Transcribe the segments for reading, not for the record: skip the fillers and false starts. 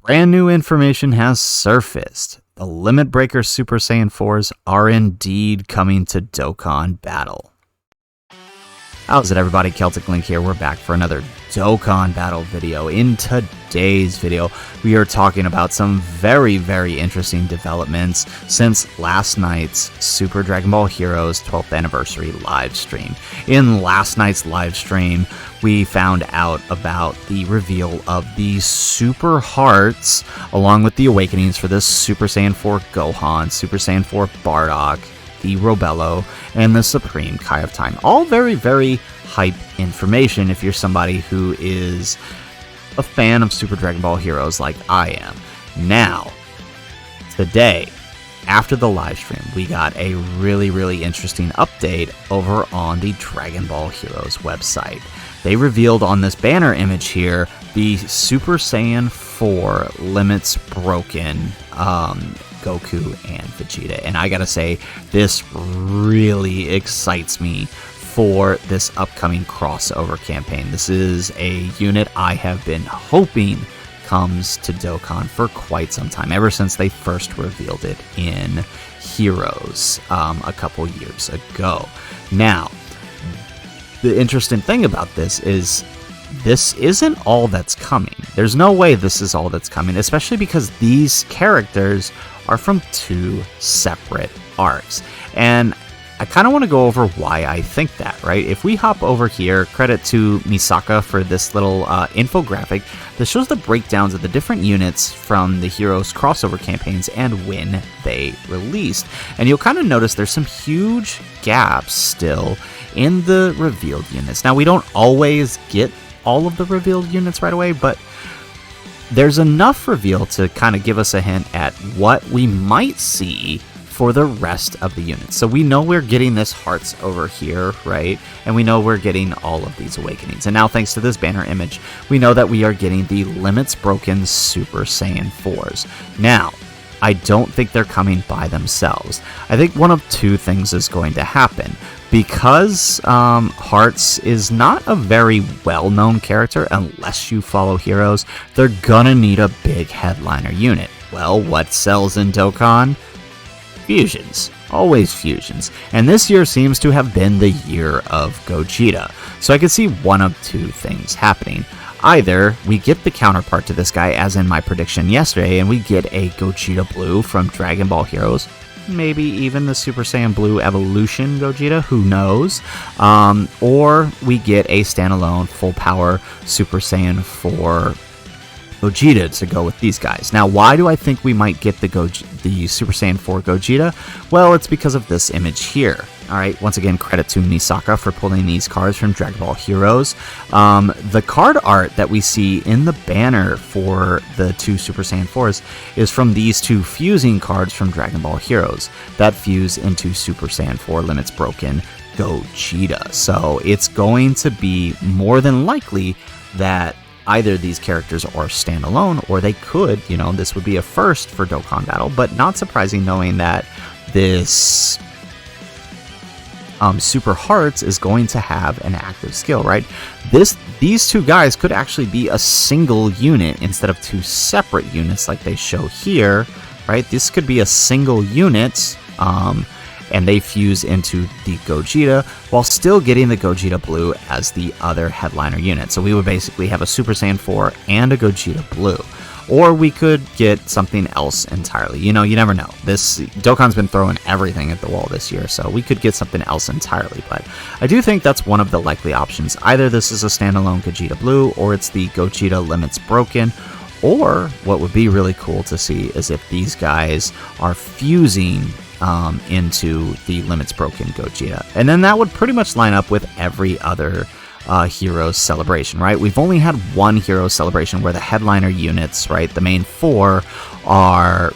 Brand new information has surfaced. The Limit Breaker Super Saiyan 4s are indeed coming to Dokkan Battle. How's it, everybody? Celtic Link here. We're back for another Dokkan Battle video. In today's video, we are talking about some very interesting developments since last night's Super Dragon Ball Heroes 12th Anniversary live stream. In last night's live stream, we found out about the reveal of the Super Hearts, along with the awakenings for this Super Saiyan 4 Gohan, Super Saiyan 4 Bardock, the Robello, and the Supreme Kai of Time. All very hype information if you're somebody who is a fan of Super Dragon Ball Heroes like I am. Now, today, after the live stream, we got a really interesting update over on the Dragon Ball Heroes website. They revealed on this banner image here the Super Saiyan 4 Limits Broken Goku and Vegeta, and I gotta say, this really excites me for this upcoming crossover campaign. This is a unit I have been hoping comes to Dokkan for quite some time, ever since they first revealed it in Heroes a couple years ago. Now, the interesting thing about this is this isn't all that's coming. There's no way this is all that's coming, especially because these characters are from two separate arcs. And I kind of want to go over why I think that, right? If we hop over here, credit to Misaka for this little infographic that shows the breakdowns of the different units from the Heroes crossover campaigns and when they released. And you'll kind of notice there's some huge gaps still in the revealed units. Now, we don't always get all of the revealed units right away, but there's enough reveal to kind of give us a hint at what we might see for the rest of the units. So we know we're getting this Hearts over here, right? And we know we're getting all of these awakenings. And now, thanks to this banner image, we know that we are getting the Limits Broken Super Saiyan 4s. Now, I don't think they're coming by themselves. I think one of two things is going to happen. Because Hearts is not a very well-known character unless you follow Heroes, they're gonna need a big headliner unit. Well, what sells in Dokkan? Fusions. Always fusions. And this year seems to have been the year of Gogeta. So I could see one of two things happening. Either we get the counterpart to this guy, as in my prediction yesterday, and we get a Gogeta Blue from Dragon Ball Heroes, maybe even the Super Saiyan Blue Evolution Gogeta, who knows, or we get a standalone full power Super Saiyan 4 Gogeta to go with these guys. Now, why do I think we might get the Super Saiyan 4 Gogeta? Well, it's because of this image here. Alright, once again, credit to Misaka for pulling these cards from Dragon Ball Heroes. The card art that we see in the banner for the two Super Saiyan 4s is from these two fusing cards from Dragon Ball Heroes that fuse into Super Saiyan 4 Limits Broken Gogeta. So it's going to be more than likely that either these characters are standalone, or they could, this would be a first for Dokkan Battle, but not surprising knowing that this Super Hearts is going to have an active skill, right? These two guys could actually be a single unit instead of two separate units like they show here, right? This could be a single unit, and they fuse into the Gogeta while still getting the Gogeta Blue as the other headliner unit. So we would basically have a Super Saiyan 4 and a Gogeta Blue. Or we could get something else entirely. You never know. Dokkan's been throwing everything at the wall this year, so we could get something else entirely. But I do think that's one of the likely options. Either this is a standalone Gogeta Blue, or it's the Gogeta Limits Broken. Or what would be really cool to see is if these guys are fusing into the Limits Broken Gogeta. And then that would pretty much line up with every other Heroes celebration, right? We've only had one Heroes celebration where the headliner units, right, the main four are,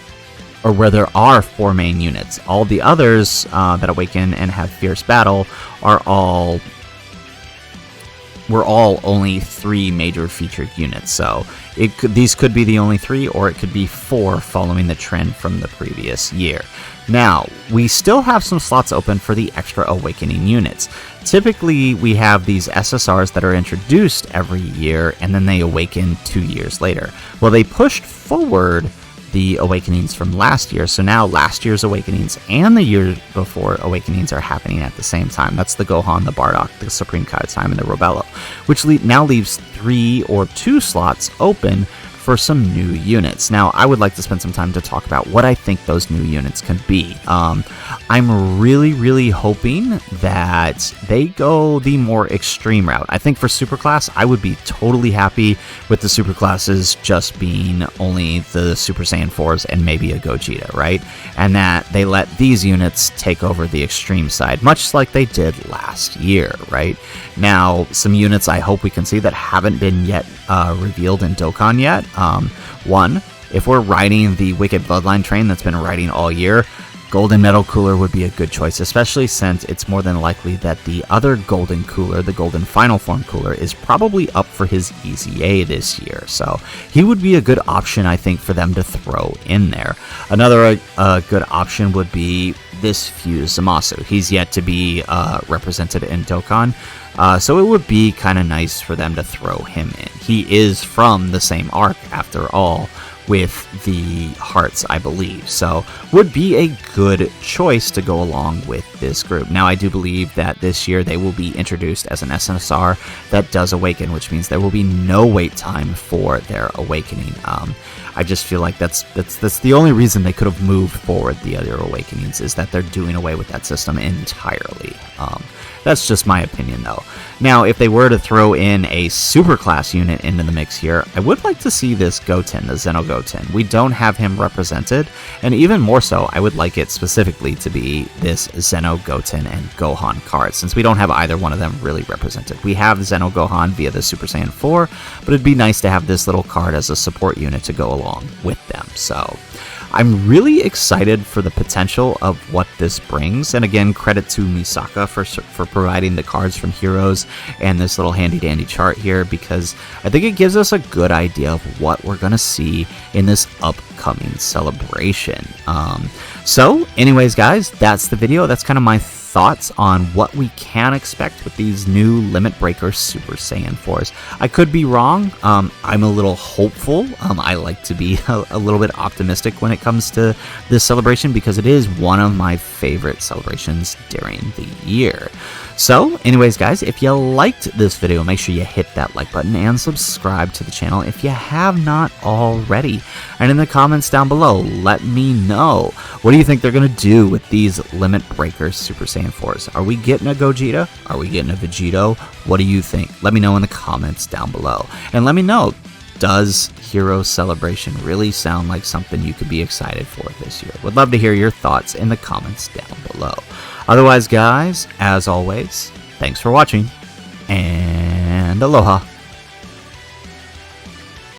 or where there are four main units. All the others that awaken and have fierce battle are all were all only 3 major featured units, so these could be the only 3, or it could be 4 following the trend from the previous year. Now, we still have some slots open for the extra Awakening units. Typically, we have these SSRs that are introduced every year, and then they awaken 2 years later. Well, they pushed forward the Awakenings from last year, so now last year's Awakenings and the year before Awakenings are happening at the same time. That's the Gohan, the Bardock, the Supreme Kai Time, and the Robello, which now leaves 3 or 2 slots open for some new units. Now, I would like to spend some time to talk about what I think those new units can be. I'm really hoping that they go the more extreme route. I think for Superclass, I would be totally happy with the Superclasses just being only the Super Saiyan 4s and maybe a Gogeta, right? And that they let these units take over the extreme side, much like they did last year, right? Now, some units I hope we can see that haven't been yet revealed in Dokkan yet. One, if we're riding the Wicked Bloodline train that's been riding all year, Golden Metal Cooler would be a good choice, especially since it's more than likely that the other Golden Cooler, the Golden Final Form Cooler, is probably up for his EZA this year. So he would be a good option, I think, for them to throw in there. Another good option would be this Fuse Zamasu. He's yet to be represented in Dokkan. So it would be kind of nice for them to throw him in. He is from the same arc, after all, with the Hearts, I believe. So would be a good choice to go along with this group. Now, I do believe that this year they will be introduced as an SNSR that does awaken, which means there will be no wait time for their awakening. I just feel like that's the only reason they could have moved forward the other awakenings, is that they're doing away with that system entirely. That's just my opinion, though. Now, if they were to throw in a Superclass unit into the mix here, I would like to see this Goten, the Zeno Goten. We don't have him represented, and even more so, I would like it specifically to be this Zeno Goten and Gohan card, since we don't have either one of them really represented. We have Zeno Gohan via the Super Saiyan 4, but it'd be nice to have this little card as a support unit to go along with them. So I'm really excited for the potential of what this brings, and again, credit to Misaka for providing the cards from Heroes and this little handy-dandy chart here, because I think it gives us a good idea of what we're going to see in this upcoming celebration. So anyways, guys, that's the video. That's kind of my thoughts on what we can expect with these new Limit Breaker Super Saiyan 4s. I could be wrong. I'm a little hopeful. I like to be a little bit optimistic when it comes to this celebration, because it is one of my favorite celebrations during the year. So anyways, guys, if you liked this video, make sure you hit that like button and subscribe to the channel if you have not already. And in the comments down below, let me know, what do you think they're going to do with these Limit Breaker Super Saiyan 4s? Are we getting a Gogeta? Are we getting a Vegeta? What do you think? Let me know in the comments down below. And let me know, does Hero Celebration really sound like something you could be excited for this year? Would love to hear your thoughts in the comments down below. Otherwise, guys, as always, thanks for watching, and aloha.